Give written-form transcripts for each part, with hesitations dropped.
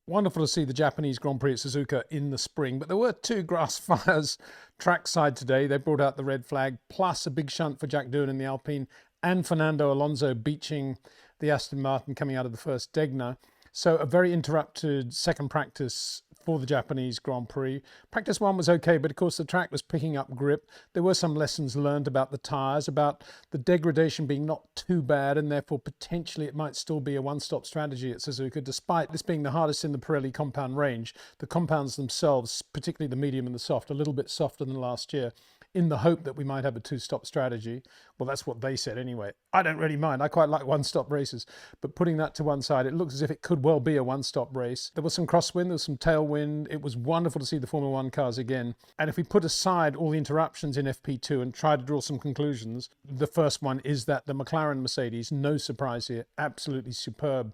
Wonderful to see the Japanese Grand Prix at Suzuka in the spring, but there were two grass fires trackside today. They brought out the red flag, plus a big shunt for Jack Doohan in the Alpine and Fernando Alonso beaching the Aston Martin coming out of the first Degner. So a very interrupted second practice for the Japanese Grand Prix. Practice one was okay, but of course the track was picking up grip. There were some lessons learned about the tyres, about the degradation being not too bad, and therefore potentially it might still be a one-stop strategy at Suzuka, despite this being the hardest in the Pirelli compound range. The compounds themselves, particularly the medium and the soft, a little bit softer than last year, in the hope that we might have a two-stop strategy. Well, that's what they said anyway. I don't really mind. I quite like one-stop races. But putting that to one side, it looks as if it could well be a one-stop race. There was some crosswind, there was some tailwind. It was wonderful to see the Formula One cars again. And if we put aside all the interruptions in FP2 and try to draw some conclusions, the first one is that the McLaren-Mercedes, no surprise here, absolutely superb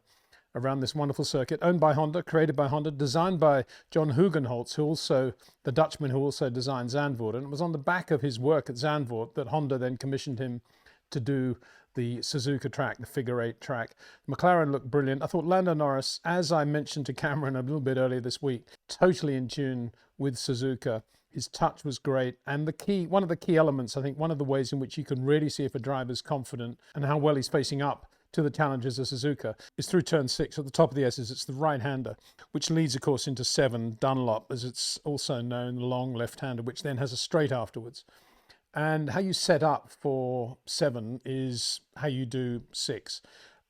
around this wonderful circuit, owned by Honda, created by Honda, designed by John Hugenholtz, the Dutchman who also designed Zandvoort. And it was on the back of his work at Zandvoort that Honda then commissioned him to do the Suzuka track, the figure 8 track. McLaren looked brilliant. I thought Lando Norris, as I mentioned to Cameron a little bit earlier this week, totally in tune with Suzuka. His touch was great. And one of the key elements, I think one of the ways in which you can really see if a driver's confident and how well he's facing up to the challenges of Suzuka is through turn 6 at the top of the S's. It's the right-hander, which leads, of course, into 7, Dunlop, as it's also known, the long left-hander, which then has a straight afterwards. And how you set up for 7 is how you do 6.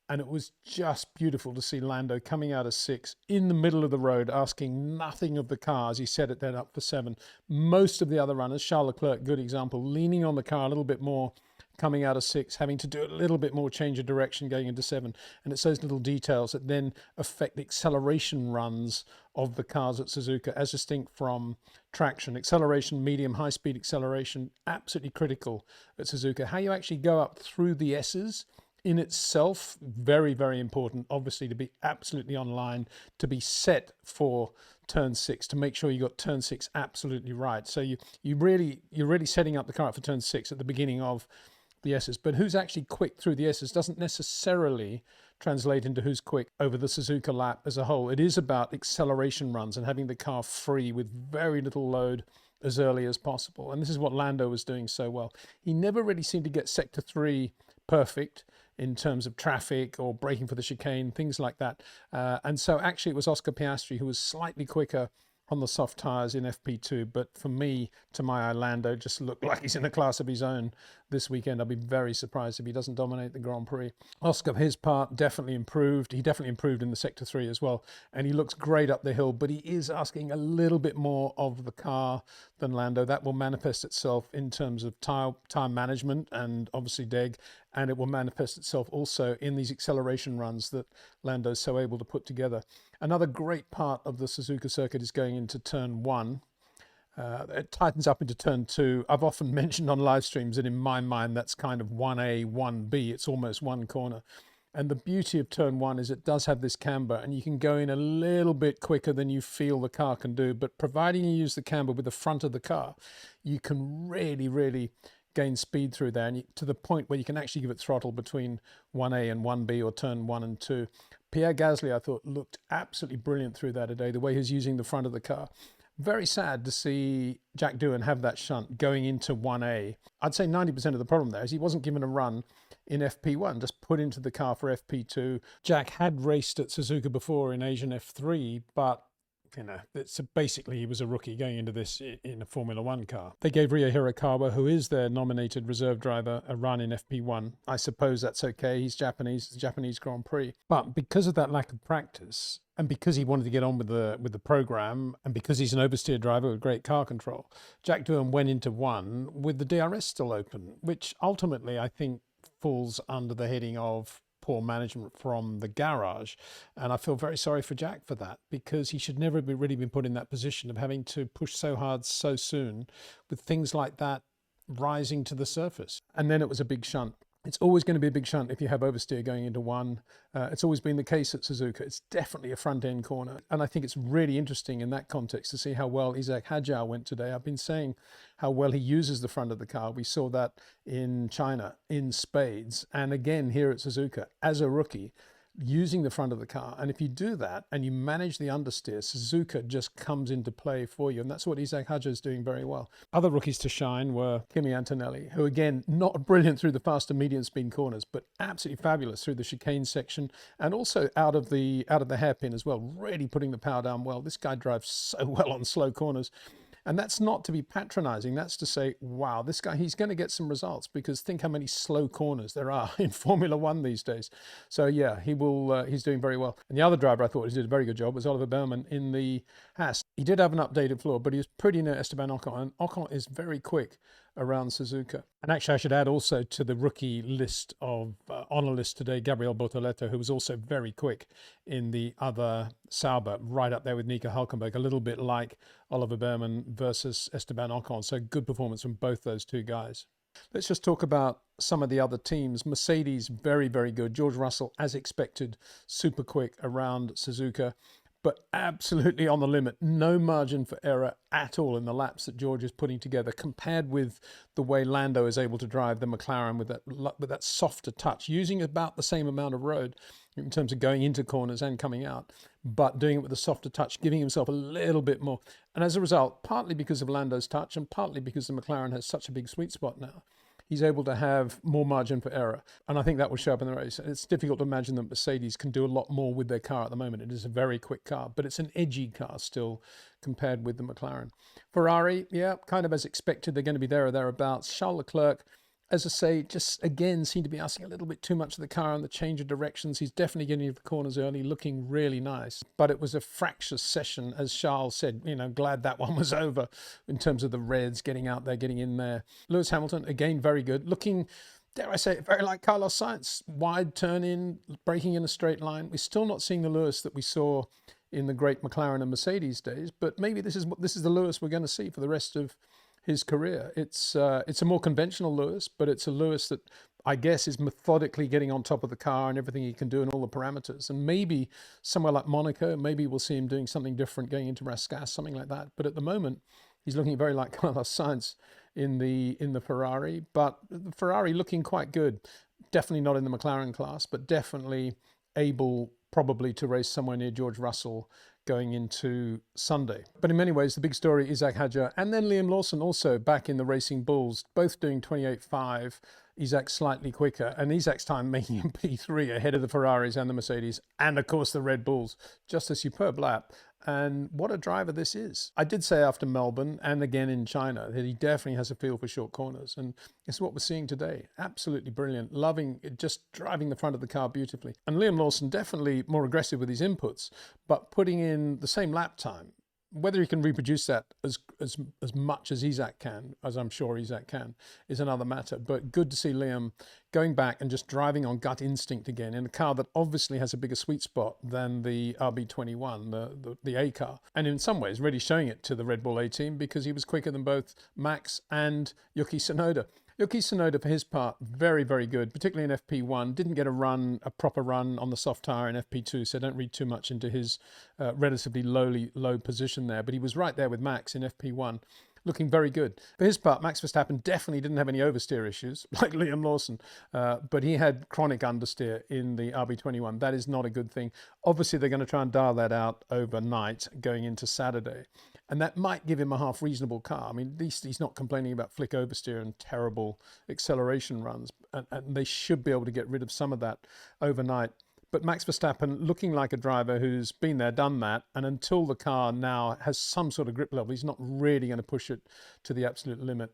And it was just beautiful to see Lando coming out of 6 in the middle of the road, asking nothing of the car as he set it then up for 7. Most of the other runners, Charles Leclerc, good example, leaning on the car a little bit more, coming out of 6, having to do a little bit more change of direction going into 7. And it's those little details that then affect the acceleration runs of the cars at Suzuka as distinct from traction. Acceleration, medium, high-speed acceleration, absolutely critical at Suzuka. How you actually go up through the S's in itself, very, very important, obviously, to be absolutely online, to be set for turn 6, to make sure you got turn 6 absolutely right. So you're really setting up the car up for turn 6 at the beginning of the S's. But who's actually quick through the S's doesn't necessarily translate into who's quick over the Suzuka lap as a whole. It is about acceleration runs and having the car free with very little load as early as possible. And this is what Lando was doing so well. He never really seemed to get sector 3 perfect in terms of traffic or braking for the chicane, things like that. And so actually it was Oscar Piastri who was slightly quicker on the soft tyres in FP2, but for me, to my eye, Lando just looked like he's in a class of his own this weekend. I'll be very surprised if he doesn't dominate the Grand Prix. Oscar, for his part, definitely improved. He definitely improved in the Sector 3 as well, and he looks great up the hill, but he is asking a little bit more of the car than Lando. That will manifest itself in terms of time management and obviously DEG, and it will manifest itself also in these acceleration runs that Lando's so able to put together. Another great part of the Suzuka circuit is going into turn 1. It tightens up into turn 2. I've often mentioned on live streams that in my mind that's kind of 1A, 1B. It's almost one corner. And the beauty of turn 1 is it does have this camber, and you can go in a little bit quicker than you feel the car can do. But providing you use the camber with the front of the car, you can really gain speed through there, and to the point where you can actually give it throttle between 1A and 1B or turn 1 and 2. Pierre Gasly, I thought, looked absolutely brilliant through that today, the way he's using the front of the car. Very sad to see Jack Doohan have that shunt going into 1A. I'd say 90% of the problem there is he wasn't given a run in FP1, just put into the car for FP2. Jack had raced at Suzuka before in Asian F3, but it's basically he was a rookie going into this in a Formula One car. They gave Ryo Hirakawa, who is their nominated reserve driver, a run in FP1. I suppose that's okay. He's Japanese, it's a Japanese Grand Prix. But because of that lack of practice, and because he wanted to get on with the program, and because he's an oversteer driver with great car control, Jack Doohan went into 1 with the DRS still open, which ultimately I think falls under the heading of poor management from the garage. And I feel very sorry for Jack for that, because he should never have really been put in that position of having to push so hard so soon with things like that rising to the surface. And then it was a big shunt. It's always going to be a big shunt if you have oversteer going into 1. It's always been the case at Suzuka. It's definitely a front-end corner. And I think it's really interesting in that context to see how well Isaac Hadjar went today. I've been saying how well he uses the front of the car. We saw that in China in spades. And again, here at Suzuka, as a rookie, using the front of the car. And if you do that and you manage the understeer, Suzuka just comes into play for you. And that's what Isaac Hadjar is doing very well. Other rookies to shine were Kimi Antonelli, who again, not brilliant through the fast and medium speed corners, but absolutely fabulous through the chicane section and also out of the hairpin as well, really putting the power down well. This guy drives so well on slow corners. And that's not to be patronizing. That's to say, wow, this guy, he's going to get some results, because think how many slow corners there are in Formula One these days. So yeah, he's doing very well. And the other driver I thought he did a very good job was Oliver Behrman in the Haas. He did have an updated floor, but he was pretty near Esteban Ocon. And Ocon is very quick around Suzuka. And actually, I should add also to the rookie list of honor list today, Gabriel Bortoleto, who was also very quick in the other Sauber, right up there with Nico Hülkenberg, a little bit like Oliver Behrman versus Esteban Ocon. So good performance from both those two guys. Let's just talk about some of the other teams. Mercedes, very, very good. George Russell, as expected, super quick around Suzuka, but absolutely on the limit. No margin for error at all in the laps that George is putting together, compared with the way Lando is able to drive the McLaren with that softer touch, using about the same amount of road in terms of going into corners and coming out, but doing it with a softer touch, giving himself a little bit more. And as a result, partly because of Lando's touch and partly because the McLaren has such a big sweet spot now, he's able to have more margin for error. And I think that will show up in the race. And it's difficult to imagine that Mercedes can do a lot more with their car at the moment. It is a very quick car, but it's an edgy car still compared with the McLaren. Ferrari, yeah, kind of as expected. They're going to be there or thereabouts. Charles Leclerc, as I say, just again seemed to be asking a little bit too much of the car and the change of directions. He's definitely getting into the corners early, looking really nice. But it was a fractious session, as Charles said, you know, glad that one was over in terms of the reds, getting out there, getting in there. Lewis Hamilton, again, very good. Looking, dare I say, very like Carlos Sainz. Wide turn in, braking in a straight line. We're still not seeing the Lewis that we saw in the great McLaren and Mercedes days, but maybe this is the Lewis we're going to see for the rest of his career. It's a more conventional Lewis, but it's a Lewis that I guess is methodically getting on top of the car and everything he can do and all the parameters. And maybe somewhere like Monaco, maybe we'll see him doing something different, going into Rascasse, something like that. But at the moment, he's looking very like Carlos Sainz in the Ferrari. But the Ferrari looking quite good. Definitely not in the McLaren class, but definitely able probably to race somewhere near George Russell going into Sunday. But in many ways, the big story is Isaac Hadjar and then Liam Lawson also back in the Racing Bulls, both doing 28.5. Isaac slightly quicker, and Isaac's time making him P3 ahead of the Ferraris and the Mercedes, and of course the Red Bulls. Just a superb lap. And what a driver this is. I did say after Melbourne and again in China that he definitely has a feel for short corners. And it's what we're seeing today. Absolutely brilliant. Loving it, just driving the front of the car beautifully. And Liam Lawson definitely more aggressive with his inputs, but putting in the same lap time. Whether he can reproduce that as much as Isaac can, as I'm sure Isaac can, is another matter. But good to see Liam going back and just driving on gut instinct again in a car that obviously has a bigger sweet spot than the RB21, the A car. And in some ways really showing it to the Red Bull A team, because he was quicker than both Max and Yuki Tsunoda. Yuki Tsunoda, for his part, very, very good, particularly in FP1. Didn't get a proper run on the soft tyre in FP2, so don't read too much into his relatively low position there. But he was right there with Max in FP1, looking very good. For his part, Max Verstappen definitely didn't have any oversteer issues, like Liam Lawson, but he had chronic understeer in the RB21. That is not a good thing. Obviously, they're going to try and dial that out overnight going into Saturday. And that might give him a half reasonable car. I mean, at least he's not complaining about flick oversteer and terrible acceleration runs. And they should be able to get rid of some of that overnight. But Max Verstappen looking like a driver who's been there, done that. And until the car now has some sort of grip level, he's not really going to push it to the absolute limit.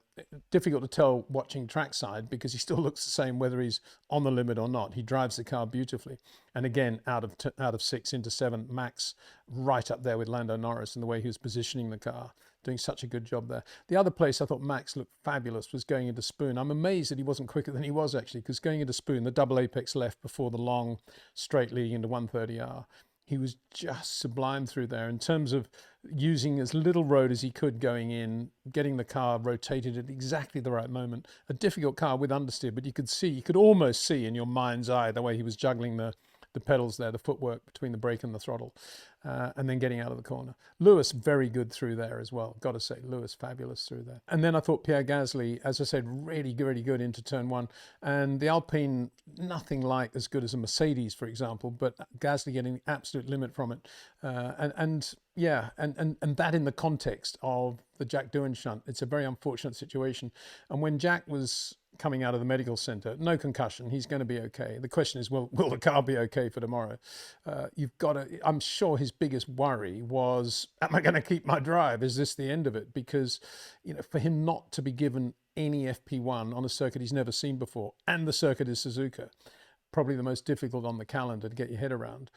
Difficult to tell watching trackside, because he still looks the same whether he's on the limit or not. He drives the car beautifully. And again, out of 6 into 7, Max right up there with Lando Norris in the way he was positioning the car, doing such a good job there. The other place I thought Max looked fabulous was going into Spoon. I'm amazed that he wasn't quicker than he was actually, because going into Spoon, the double apex left before the long straight leading into 130R, he was just sublime through there in terms of using as little road as he could going in, getting the car rotated at exactly the right moment. A difficult car with understeer, but you could almost see in your mind's eye the way he was juggling the the pedals there, the footwork between the brake and the throttle, and then getting out of the corner. Lewis, very good through there as well. Got to say, Lewis, fabulous through there. And then I thought Pierre Gasly, as I said, really good into turn one. And the Alpine, nothing like as good as a Mercedes, for example, but Gasly getting the absolute limit from it. And that in the context of the Jack Doohan shunt, it's a very unfortunate situation. And when Jack was coming out of the medical center, no concussion, he's going to be okay. The question is, will the car be okay for tomorrow? You've got to, I'm sure his biggest worry was, am I going to keep my drive? Is this the end of it? Because, you know, for him not to be given any FP1 on a circuit he's never seen before, and the circuit is Suzuka, probably the most difficult on the calendar to get your head around.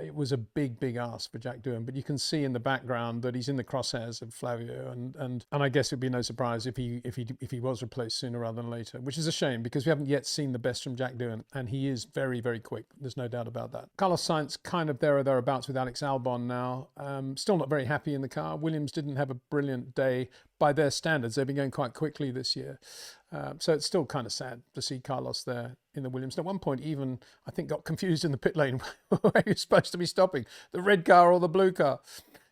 It was a big ask for Jack Doohan, but you can see in the background that he's in the crosshairs of Flavio, and I guess it'd be no surprise if he was replaced sooner rather than later, which is a shame because we haven't yet seen the best from Jack Doohan, and he is very quick. There's no doubt about that. Carlos Sainz kind of there or thereabouts with Alex Albon now. Still not very happy in the car. Williams didn't have a brilliant day by their standards. They've been going quite quickly this year. So it's still kind of sad to see Carlos there in the Williams. And at one point, even, I think, got confused in the pit lane where he was supposed to be stopping, the red car or the blue car.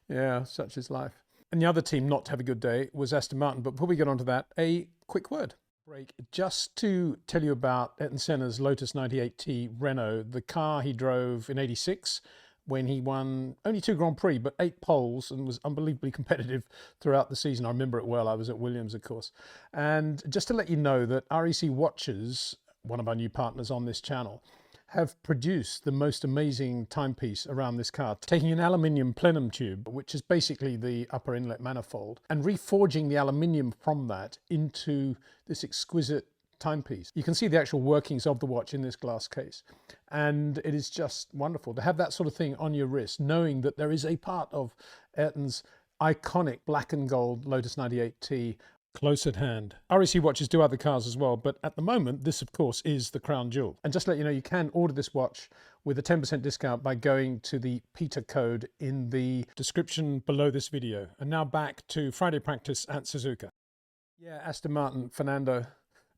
Yeah, such is life. And the other team not to have a good day was Aston Martin. But before we get on to that, a quick word break just to tell you about Ayrton Senna's Lotus 98T Renault, the car he drove in '86. When he won only 2 Grand Prix, but 8 poles, and was unbelievably competitive throughout the season. I remember it well. I was at Williams, of course. And just to let you know that REC Watches, one of our new partners on this channel, have produced the most amazing timepiece around this car, taking an aluminium plenum tube, which is basically the upper inlet manifold, and reforging the aluminium from that into this exquisite timepiece. You can see the actual workings of the watch in this glass case, and it is just wonderful to have that sort of thing on your wrist, knowing that there is a part of Ayrton's iconic black and gold Lotus 98T close at hand. REC watches do other cars as well, but at the moment this of course is the crown jewel. And just to let you know, you can order this watch with a 10% discount by going to the Peter code in the description below this video. And now back to Friday practice at Suzuka. Yeah, Aston Martin, Fernando.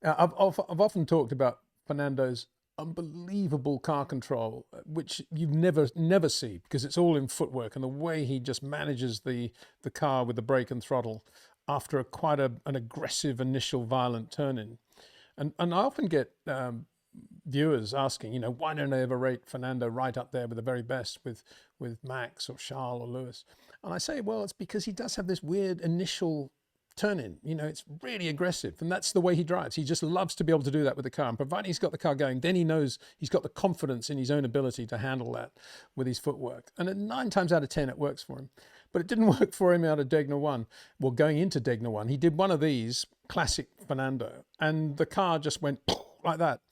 I've often talked about Fernando's unbelievable car control, which you never see because it's all in footwork, and the way he just manages the car with the brake and throttle after quite an aggressive initial violent turn-in. And I often get viewers asking, you know, why don't they ever rate Fernando right up there with the very best with Max or Charles or Lewis? And I say, well, it's because he does have this weird initial turn in, you know, it's really aggressive, and that's the way he drives. He just loves to be able to do that with the car, and providing he's got the car going, then he knows he's got the confidence in his own ability to handle that with his footwork. And at 9 times out of 10 it works for him, but it didn't work for him out of Degner 1. Well, going into Degner 1 he did one of these, classic Fernando, and the car just went like that.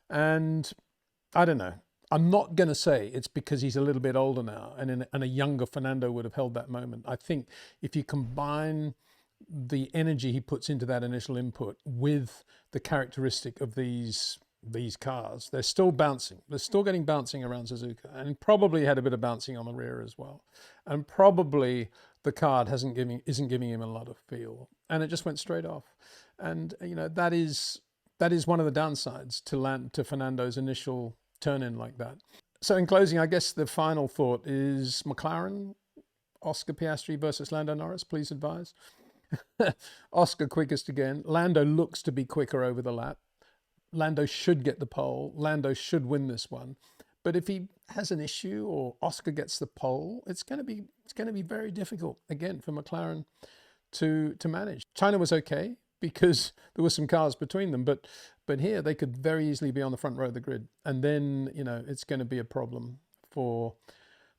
And I don't know, I'm not going to say it's because he's a little bit older now, and a younger Fernando would have held that moment. I think if you combine the energy he puts into that initial input with the characteristic of these cars, they're still bouncing. They're still getting bouncing around Suzuka, and probably had a bit of bouncing on the rear as well. And probably the card isn't giving him a lot of feel, and it just went straight off. And you know, that is one of the downsides to Fernando's initial turn in like that. So in closing, I guess the final thought is McLaren, Oscar Piastri versus Lando Norris. Please advise. Oscar quickest again. Lando looks to be quicker over the lap. Lando should get the pole. Lando should win this one. But if he has an issue or Oscar gets the pole, it's going to be very difficult again for McLaren to manage. China was okay because there were some cars between them, but here they could very easily be on the front row of the grid, and then, you know, it's going to be a problem for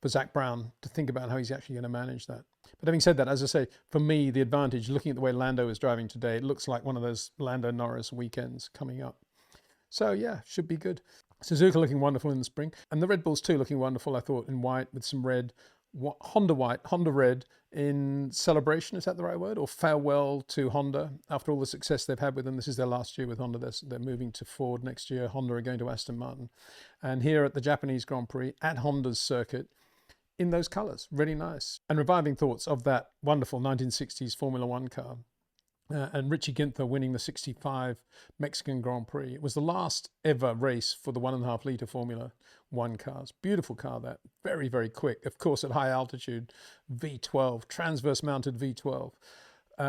Zach Brown to think about how he's actually going to manage that. But having said that, as I say, for me, the advantage, looking at the way Lando is driving today, it looks like one of those Lando Norris weekends coming up. So yeah, should be good. Suzuka looking wonderful in the spring, and the Red Bulls too looking wonderful, I thought, in white with some red. Honda white, Honda red in celebration, is that the right word? Or farewell to Honda after all the success they've had with them. This is their last year with Honda. They're moving to Ford next year. Honda are going to Aston Martin. And here at the Japanese Grand Prix at Honda's circuit, in those colours, really nice. And reviving thoughts of that wonderful 1960s Formula One car and Richie Ginther winning the 65 Mexican Grand Prix. It was the last ever race for the 1.5 litre Formula One cars. Beautiful car, that. Very, very quick. Of course, at high altitude, V12, transverse mounted V12.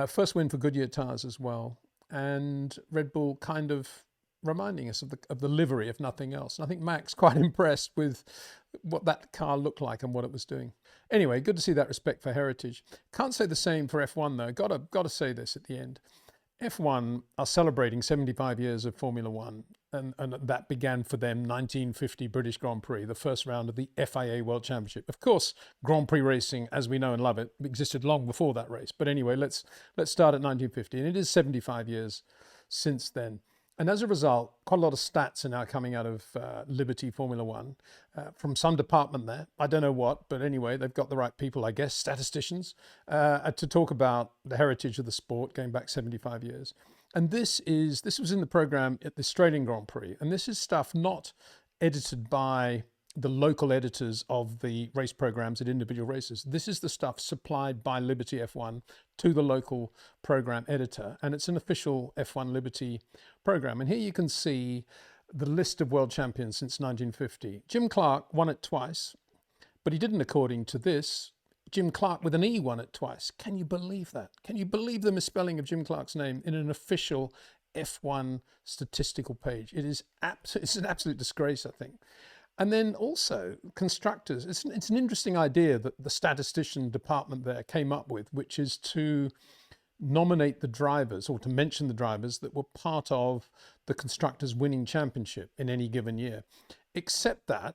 First win for Goodyear tires as well. And Red Bull kind of reminding us of the livery, if nothing else. And I think Max quite impressed with what that car looked like and what it was doing. Anyway, good to see that respect for heritage. Can't say the same for F1 though. Got to say this at the end. F1 are celebrating 75 years of Formula One, and that began for them 1950 British Grand Prix, the first round of the FIA World Championship. Of course, Grand Prix racing, as we know and love it, existed long before that race. But anyway, let's start at 1950, and it is 75 years since then. And as a result, quite a lot of stats are now coming out of Liberty Formula One from some department there. I don't know what, but anyway, they've got the right people, I guess, statisticians, to talk about the heritage of the sport going back 75 years. And this was in the program at the Australian Grand Prix. And this is stuff not edited by the local editors of the race programs at individual races. This is the stuff supplied by Liberty F1 to the local program editor, and it's an official F1 Liberty program. And here you can see the list of world champions since 1950. Jim Clark won it twice, but he didn't according to this. Jim Clark with an E won it twice. Can you believe that? Can you believe the misspelling of Jim Clark's name in an official F1 statistical page? It's an absolute disgrace, I think. And then also constructors. It's an interesting idea that the statistician department there came up with, which is to nominate the drivers or to mention the drivers that were part of the constructors winning championship in any given year. Except that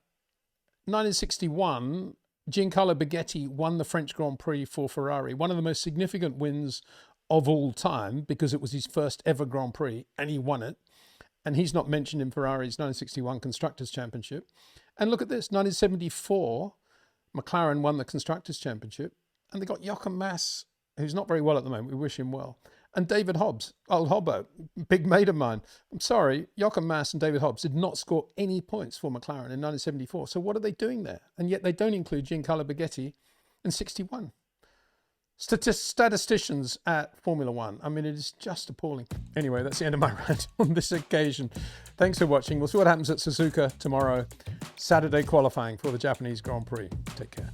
1961, Giancarlo Baghetti won the French Grand Prix for Ferrari, one of the most significant wins of all time because it was his first ever Grand Prix and he won it. And he's not mentioned in Ferrari's 1961 Constructors' Championship. And look at this, 1974, McLaren won the Constructors' Championship, and they got Jochen Mass, who's not very well at the moment, we wish him well, and David Hobbs, old Hobbo, big mate of mine. I'm sorry, Jochen Mass and David Hobbs did not score any points for McLaren in 1974. So what are they doing there? And yet they don't include Giancarlo Baghetti in 61. Statisticians at Formula One. I mean, it is just appalling. Anyway, that's the end of my rant on this occasion. Thanks for watching. We'll see what happens at Suzuka tomorrow. Saturday qualifying for the Japanese Grand Prix. Take care.